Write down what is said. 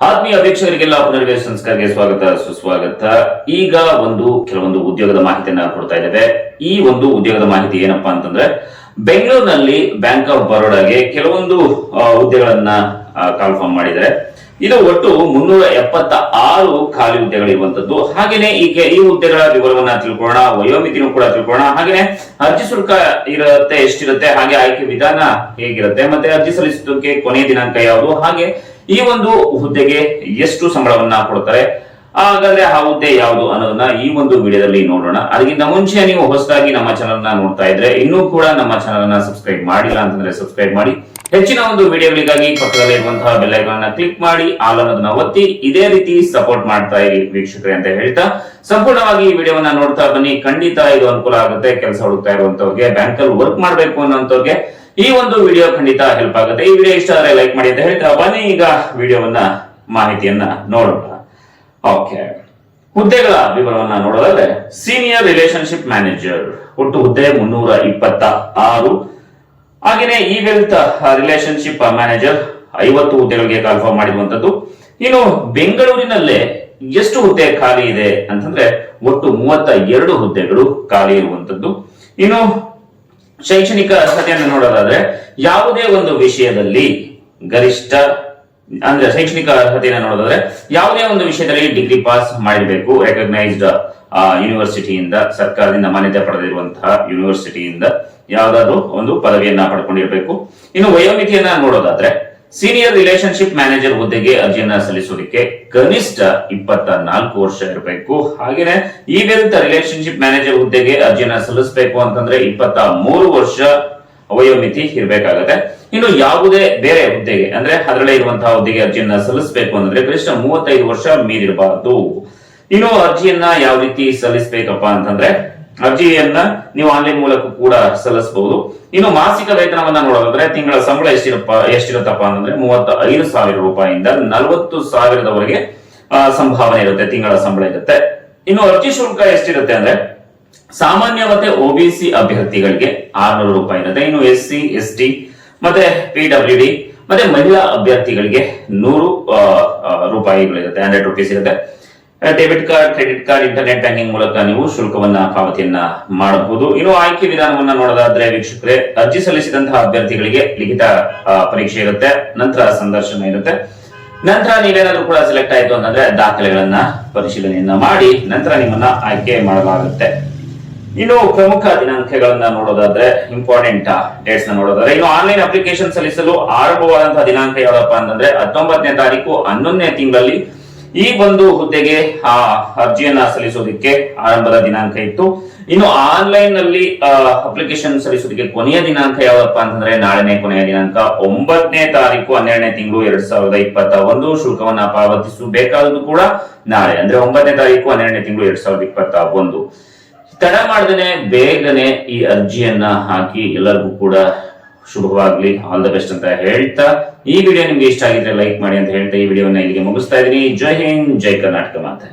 ಆತ್ಮೀಯ ವೀಕ್ಷಕರಿಗೆಲ್ಲ ಪುನರ್ವೇಶ ಸಂಸ್ಕಾರಕ್ಕೆ ಸ್ವಾಗತ ಸುಸ್ವಾಗತ. ಈಗ ಕೆಲವೊಂದು ಉದ್ಯೋಗದ ಮಾಹಿತಿಯನ್ನ ಕೊಡ್ತಾ ಇದ್ದೇವೆ. ಈ ಒಂದು ಉದ್ಯೋಗದ ಮಾಹಿತಿ ಏನಪ್ಪಾ ಅಂತಂದ್ರೆ, ಬೆಂಗಳೂರಿನಲ್ಲಿ ಬ್ಯಾಂಕ್ ಆಫ್ ಬರೋಡಾಗೆ ಕೆಲವೊಂದು ಹುದ್ದೆಗಳನ್ನ ಕಾಲ್ಫಾರ್ಮ್ ಮಾಡಿದ್ದಾರೆ. ಇದು ಒಟ್ಟು 376 ಖಾಲಿ ಹುದ್ದೆಗಳಿರುವಂತದ್ದು. ಹಾಗೇನೆ ಈ ಹುದ್ದೆಗಳ ವಿವರವನ್ನ ತಿಳ್ಕೊಳ್ಳೋಣ, ವಯೋಮಿತಿನೂ ಕೂಡ ತಿಳ್ಕೊಳ್ಳೋಣ. ಹಾಗೇನೆ ಅರ್ಜಿ ಶುಲ್ಕ ಇರುತ್ತೆ, ಎಷ್ಟಿರುತ್ತೆ, ಹಾಗೆ ಆಯ್ಕೆ ವಿಧಾನ ಹೇಗಿರುತ್ತೆ, ಮತ್ತೆ ಅರ್ಜಿ ಸಲ್ಲಿಸೋದಕ್ಕೆ ಕೊನೆಯ ದಿನಾಂಕ ಯಾವುದು, ಹಾಗೆ ಈ ಒಂದು ಹುದ್ದೆಗೆ ಎಷ್ಟು ಸಂಬಳವನ್ನ ಕೊಡ್ತಾರೆ, ಹಾಗಾದ್ರೆ ಆ ಹುದ್ದೆ ಯಾವುದು ಅನ್ನೋದನ್ನ ಈ ಒಂದು ವಿಡಿಯೋದಲ್ಲಿ ನೋಡೋಣ. ಅದಕ್ಕಿಂತ ಮುಂಚೆ ನೀವು ಹೊಸದಾಗಿ ನಮ್ಮ ಚಾನಲ್ ನ ನೋಡ್ತಾ ಇದ್ರೆ ಇನ್ನೂ ಕೂಡ ನಮ್ಮ ಚಾನಲ್ ನ ಸಬ್ಸ್ಕ್ರೈಬ್ ಮಾಡಿಲ್ಲ ಅಂತಂದ್ರೆ ಸಬ್ಸ್ಕ್ರೈಬ್ ಮಾಡಿ. ಹೆಚ್ಚಿನ ಒಂದು ವಿಡಿಯೋಗಳಿಗಾಗಿ ಪಕ್ಕದಲ್ಲಿ ಇರುವಂತಹ ಬೆಲ್ ಐಕಾನ್ ಕ್ಲಿಕ್ ಮಾಡಿ ಆಲ್ ಅನ್ನೋದನ್ನ ಒತ್ತಿ ಇದೇ ರೀತಿ ಸಪೋರ್ಟ್ ಮಾಡ್ತಾ ಇರಿ ವೀಕ್ಷಕರೇ ಅಂತ ಹೇಳ್ತಾ, ಸಂಪೂರ್ಣವಾಗಿ ಈ ವಿಡಿಯೋವನ್ನ ನೋಡ್ತಾ ಬನ್ನಿ. ಖಂಡಿತ ಇದು ಅನುಕೂಲ ಆಗುತ್ತೆ. ಕೆಲಸ ಹುಡುಕ್ತಾ ಇರುವಂತವ್ರಿಗೆ, ಬ್ಯಾಂಕ್ ಅಲ್ಲಿ ವರ್ಕ್ ಮಾಡ್ಬೇಕು ಅನ್ನೋಂಥವ್ರಿಗೆ ಈ ಒಂದು ವಿಡಿಯೋ ಖಂಡಿತ ಹೆಲ್ಪ್ ಆಗುತ್ತೆ. ಈ ವಿಡಿಯೋ ಇಷ್ಟ ಆದ್ರೆ ಲೈಕ್ ಮಾಡಿ ಅಂತ ಹೇಳ್ತಾ ಬನ್ನಿ ಈಗ ವಿಡಿಯೋವನ್ನ ಮಾಹಿತಿಯನ್ನ ನೋಡೋಣ. ಓಕೆ, ಹುದ್ದೆಗಳ ವಿವರವನ್ನ ನೋಡೋದಾದ್ರೆ ಸೀನಿಯರ್ ರಿಲೇಶನ್ಶಿಪ್ ಮ್ಯಾನೇಜರ್ ಒಟ್ಟು ಹುದ್ದೆ 326. ಹಾಗೆಯೇ ಈ ವೆಲ್ತ್ ರಿಲೇಶನ್ಶಿಪ್ ಮ್ಯಾನೇಜರ್ 50 ಹುದ್ದೆಗಳಿಗೆ ಕಾಲ್ಫಾರ್ಮ್ ಮಾಡಿರುವಂತದ್ದು. ಇನ್ನು ಬೆಂಗಳೂರಿನಲ್ಲೇ ಎಷ್ಟು ಹುದ್ದೆ ಖಾಲಿ ಇದೆ ಅಂತಂದ್ರೆ ಒಟ್ಟು 32 ಹುದ್ದೆಗಳು ಖಾಲಿ ಇರುವಂತದ್ದು. ಇನ್ನು ಶೈಕ್ಷಣಿಕ ಅರ್ಹತೆಯನ್ನು ನೋಡೋದಾದ್ರೆ ಯಾವುದೇ ಒಂದು ವಿಷಯದಲ್ಲಿ ಗರಿಷ್ಠ ಅಂದ್ರೆ ಶೈಕ್ಷಣಿಕ ಅರ್ಹತೆಯನ್ನು ನೋಡೋದಾದ್ರೆ ಯಾವುದೇ ಒಂದು ವಿಷಯದಲ್ಲಿ ಡಿಗ್ರಿ ಪಾಸ್ ಮಾಡಿರಬೇಕು, ರೆಕಗ್ನೈಸ್ಡ್ ಯೂನಿವರ್ಸಿಟಿಯಿಂದ, ಸರ್ಕಾರದಿಂದ ಮಾನ್ಯತೆ ಪಡೆದಿರುವಂತಹ ಯೂನಿವರ್ಸಿಟಿಯಿಂದ ಯಾವ್ದಾದ್ರು ಒಂದು ಪದವಿಯನ್ನ ಪಡ್ಕೊಂಡಿರ್ಬೇಕು. ಇನ್ನು ವಯೋಮಿತಿಯನ್ನ ನೋಡೋದಾದ್ರೆ ಸೀನಿಯರ್ ರಿಲೇಶನ್ಶಿಪ್ ಮ್ಯಾನೇಜರ್ ಹುದ್ದೆಗೆ ಅರ್ಜಿಯನ್ನ ಸಲ್ಲಿಸೋದಕ್ಕೆ ಕನಿಷ್ಠ 24 ವರ್ಷ ಇರಬೇಕು. ಹಾಗೇನೆ ಈ ವೆಲ್ತ್ ರಿಲೇಶನ್ಶಿಪ್ ಮ್ಯಾನೇಜರ್ ಹುದ್ದೆಗೆ ಅರ್ಜಿಯನ್ನ ಸಲ್ಲಿಸಬೇಕು ಅಂತಂದ್ರೆ 23 ವರ್ಷ ವಯೋಮಿತಿ ಇರಬೇಕಾಗುತ್ತೆ. ಇನ್ನು ಯಾವುದೇ ಬೇರೆ ಹುದ್ದೆಗೆ ಅಂದ್ರೆ ಅದರಲ್ಲೇ ಇರುವಂತಹ ಹುದ್ದೆಗೆ ಅರ್ಜಿಯನ್ನ ಸಲ್ಲಿಸಬೇಕು ಅಂದ್ರೆ ಕನಿಷ್ಠ 35 ವರ್ಷ ಮೀರಿರಬಾರದು. ಇನ್ನು ಅರ್ಜಿಯನ್ನ ಯಾವ ರೀತಿ ಸಲ್ಲಿಸಬೇಕಪ್ಪ ಅಂತಂದ್ರೆ ಅರ್ಜಿಯನ್ನ ನೀವು ಆನ್ಲೈನ್ ಮೂಲಕ ಕೂಡ ಸಲ್ಲಿಸಬಹುದು. ಇನ್ನು ಮಾಸಿಕ ವೇತನವನ್ನ ನೋಡೋದಾದ್ರೆ ತಿಂಗಳ ಸಂಬಳ ಎಷ್ಟಿರುತ್ತಪ್ಪ ಅಂತಂದ್ರೆ 35,000 ರೂಪಾಯಿಯಿಂದ 40,000 ಸಂಭಾವನೆ ಇರುತ್ತೆ, ತಿಂಗಳ ಸಂಬಳ ಇರುತ್ತೆ. ಇನ್ನು ಅರ್ಜಿ ಶುಲ್ಕ ಎಷ್ಟಿರುತ್ತೆ ಅಂದ್ರೆ ಸಾಮಾನ್ಯ ಮತ್ತೆ ಒಬಿಸಿ ಅಭ್ಯರ್ಥಿಗಳಿಗೆ 600 ರೂಪಾಯಿ ಇರುತ್ತೆ. ಇನ್ನು SC ST ಮತ್ತೆ PWD ಮತ್ತೆ ಮಹಿಳಾ ಅಭ್ಯರ್ಥಿಗಳಿಗೆ 100 ರೂಪಾಯಿಗಳಿರುತ್ತೆ, 100 ರೂಪೀಸ್ ಇರುತ್ತೆ. Debit card, credit card, internet banking ಮೂಲಕ ನೀವು ಶುಲ್ಕವನ್ನ ಪಾವತಿಯನ್ನ ಮಾಡಬಹುದು. ಇನ್ನು ಆಯ್ಕೆ ವಿಧಾನವನ್ನ ನೋಡೋದಾದ್ರೆ ವೀಕ್ಷಕರೇ, ಅರ್ಜಿ ಸಲ್ಲಿಸಿದಂತಹ ಅಭ್ಯರ್ಥಿಗಳಿಗೆ ಲಿಖಿತ ಪರೀಕ್ಷೆ ಇರುತ್ತೆ, ನಂತರ ಸಂದರ್ಶನ ಇರುತ್ತೆ. ನಂತರ ನೀವೇನಾದ್ರೂ ಕೂಡ ಸೆಲೆಕ್ಟ್ ಆಯ್ತು ಅಂತಂದ್ರೆ ದಾಖಲೆಗಳನ್ನ ಪರಿಶೀಲನೆಯನ್ನ ಮಾಡಿ ನಂತರ ನಿಮ್ಮನ್ನ ಆಯ್ಕೆ ಮಾಡಲಾಗುತ್ತೆ. ಇನ್ನು ಪ್ರಮುಖ ದಿನಾಂಕಗಳನ್ನ ನೋಡೋದಾದ್ರೆ ಇಂಪಾರ್ಟೆಂಟ್ ಡೇಟ್ಸ್ ನ ನೋಡೋದಾದ್ರೆ ಇನ್ನು ಆನ್ಲೈನ್ ಅಪ್ಲಿಕೇಶನ್ ಸಲ್ಲಿಸಲು ಆರಂಭವಾದಂತಹ ದಿನಾಂಕ ಯಾವ್ದಪ್ಪ ಅಂತಂದ್ರೆ 19ನೇ ತಾರೀಕು 11ನೇ ತಿಂಗಳಲ್ಲಿ ಈ ಒಂದು ಹುದ್ದೆಗೆ ಅರ್ಜಿಯನ್ನ ಸಲ್ಲಿಸೋದಕ್ಕೆ ಆರಂಭದ ದಿನಾಂಕ ಇತ್ತು. ಇನ್ನು ಆನ್ಲೈನ್ ನಲ್ಲಿ ಅಪ್ಲಿಕೇಶನ್ ಸಲ್ಲಿಸೋದಕ್ಕೆ ಕೊನೆಯ ದಿನಾಂಕ ಯಾವಪ್ಪ ಅಂತಂದ್ರೆ ನಾಳೆನೇ ಕೊನೆಯ ದಿನಾಂಕ 9ನೇ ತಾರೀಕು 12ನೇ ತಿಂಗಳು 2021. ಶುಲ್ಕವನ್ನ ಪಾವತಿಸಬೇಕಾದದ್ದು ಕೂಡ ನಾಳೆ ಅಂದ್ರೆ 9ನೇ ತಾರೀಕು 12ನೇ ತಿಂಗಳು 2021. ತಡ ಮಾಡದೇನೆ ಬೇಗನೆ ಈ ಅರ್ಜಿಯನ್ನ ಹಾಕಿ ಎಲ್ಲರಿಗೂ ಕೂಡ ಶುಭವಾಗ್ಲಿ, ಆಲ್ ದ ಬೆಸ್ಟ್ ಅಂತ ಹೇಳ್ತಾ ಈ ವಿಡಿಯೋ ನಿಮ್ಗೆ ಇಷ್ಟ ಆಗಿದ್ರೆ ಲೈಕ್ ಮಾಡಿ ಅಂತ ಹೇಳ್ತಾ ಈ ವಿಡಿಯೋವನ್ನ ಇಲ್ಲಿಗೆ ಮುಗಿಸ್ತಾ ಇದೀನಿ. ಜೈ ಹಿಂದ್, ಜೈ ಕರ್ನಾಟಕ ಮಾತೆ.